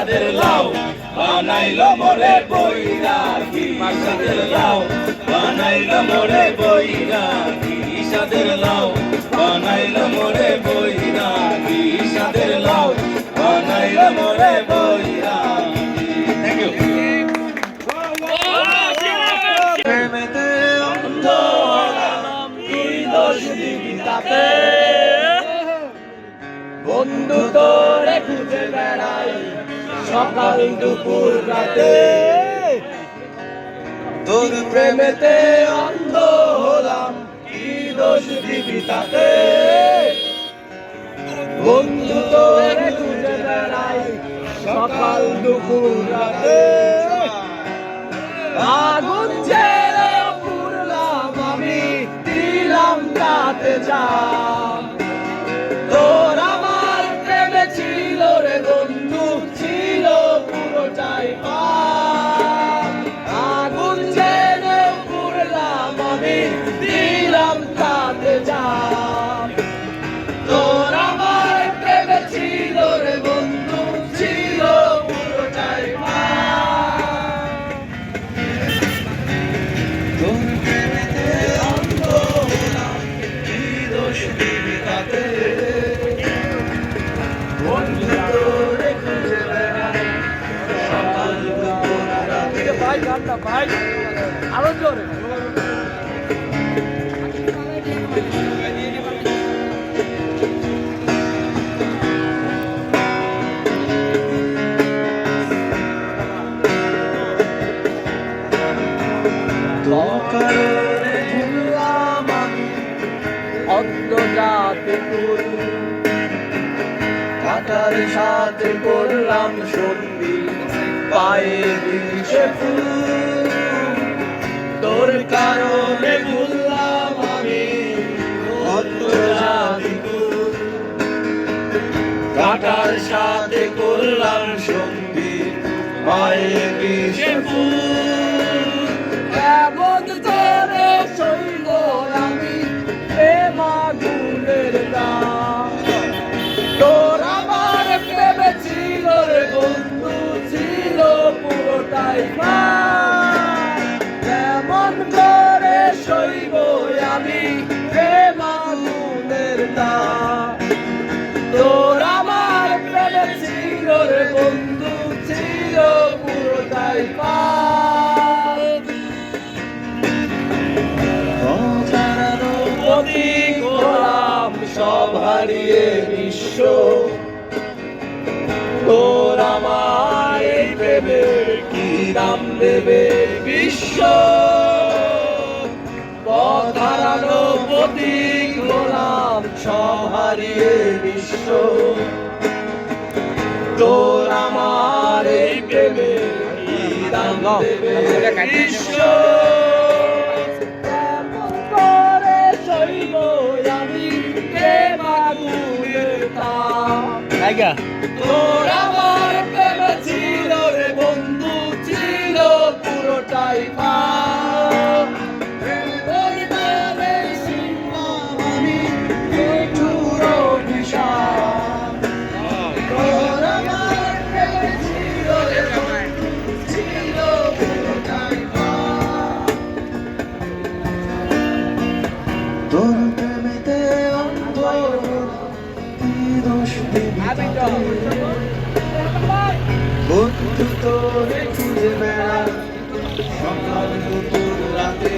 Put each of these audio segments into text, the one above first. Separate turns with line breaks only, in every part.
সাদের লাউ বানাইলো মোরে বৈরাগী সাদের লাউ বানাইলো মোরে বৈরাগী সাদের লাউ বানাইলো মোরে বৈরাগী সাদের লাউ বানাইলো মোরে বৈরাগী। Thank you. প্রেমেতে অন্ধ হলাম কি দোষ দিবি তাতে, বন্ধু তোরে খুঁজে বেড়াই সকাল দুপুর রাতে, তোর প্রেমেতে অন্ধ হলাম কি দোষ দিবি তাতে, বন্ধু তোরে খুঁজে বেড়াই সকাল দুপুর রাতে, আগুন ছেড়ে পুরলাম আমি দিলাম তাতে জান, তোর আমার প্রেমে ছিল রে বন্ধু ছিল পুরোটাই পাপ, আগুন ছেড়ে পুরলাম আমি দিলাম তাতে জান, তোর আমার প্রেমে ছিল রে বন্ধু ছিল পুরোটাই পাপ, তোর প্রেমেতে অন্ধ হলাম কি দোষ দিবি তাতে, বন্ধু তোরে খুঁজে বেড়াই সকাল দুপুর রাতে।
ভাই গানটা ভাই আরো জোরে
তোর কারণে ভুললাম আমি
অন্তর্জাতে ফুল,
কাটার সাথে করলাম সন্ধি পায়ে বিষে ফুল, তোর কারণে ভুললাম আমি অন্তর্জাতি ফুল, কাটার সাথে করলাম সন্ধি পায়ে বিষে ফুল,
এমন তোরে সইল আমি প্রেম আগুনের দাম, তোর আমার প্রেমে ছিল রে বন্ধু ছিল পুরোটাই পাপ, এমন করে সইব আমি প্রেম আগুনের দাম, তোর আমার প্রেমে ছিল রে বন্ধু ছিল পুরোটাই পাপ,
অজানানো প্রতীক হলাম সব হারিয়ে বিশ্ব, তোর আমার এই প্রেমে কি দাম দেবে বিশ্ব, পথ হারানো প্রতীক হলাম সব হারিয়ে বিশ্ব, তোর আমার এই প্রেমে কি দাম দেবে বিশ্ব,
এমন করে সইব আমি প্রেম আগুনের দাম,
তোর আমার প্রেমে ছিল রে বন্ধু ছিল পুরোটাই পাপ, তোর প্রেমে ছিলাম আমি নিঠুর অভিশাপ, তোর আমার প্রেমে ছিল রে বন্ধু ছিল পুরোটাই পাপ, তোর প্রেমেতে অন্ধ কি দোষ দিবি তাতে, বন্ধু তোরে খুঁজে বেড়াই সকাল দুপুর রাতে।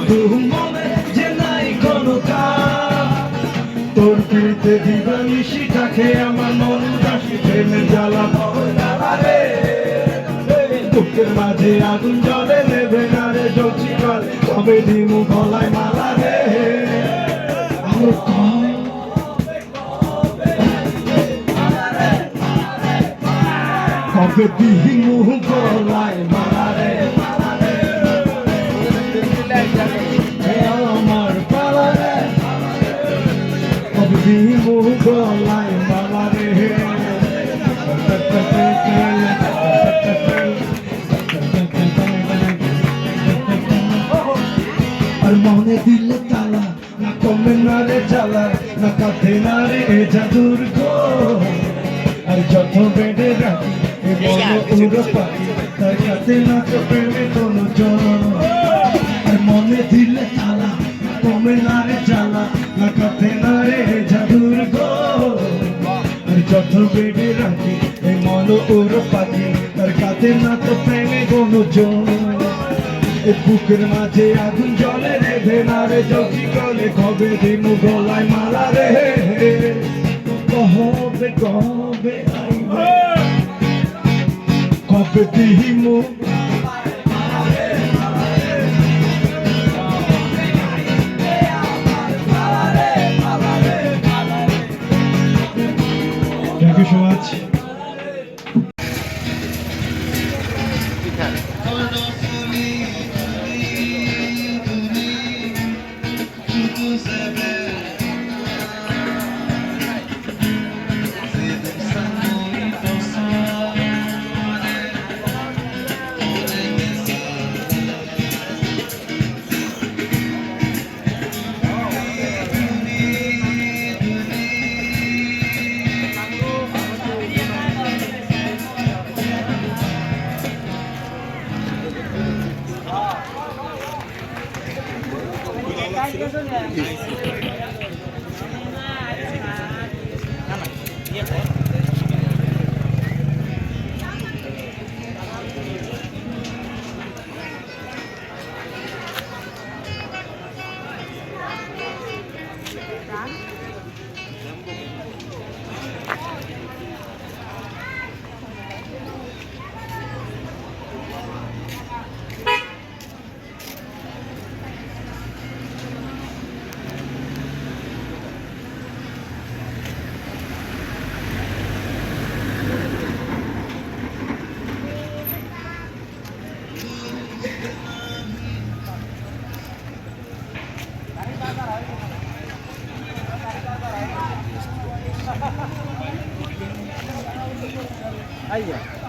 শুধু মনে যে নাই কোনো কাম তোর পিড়িতে দিবানিশিটাকে আমার মন দাসী প্রেমের জ্বালা রে বুকের মাঝে আগুন জ্বলে নেবে না রে জ্বলছি কাল কবে দিমু গলায় মালা রে আর কবে দিমু গলায় মালা রে আমার পালা রে কবে দিমু গলায় মালা রে আর মনে দিলে তালা না কমে না রে জ্বালা না কাঁধে না রে জাদুর গো আর যত বেড়ে রাখি এ বড় উড়ো পাখি তার কাছে না তো প্রেমে কোনো জন আর মনে দিলে তালা না কমে না রে জ্বালা না কাঁধে না রে জাদুর গো আর যত বেড়ে রাখি এ মন উড়ো পাখি তার কাছে না তো প্রেমে কোনো জন এ বুকের মাঝে আগুন জ্বলে রে ভেনারে চৌকি গলে কবে দিমু গলায় মালা রে কবে কবে আইবে কবে দিমু Thank you so much.
Ayo.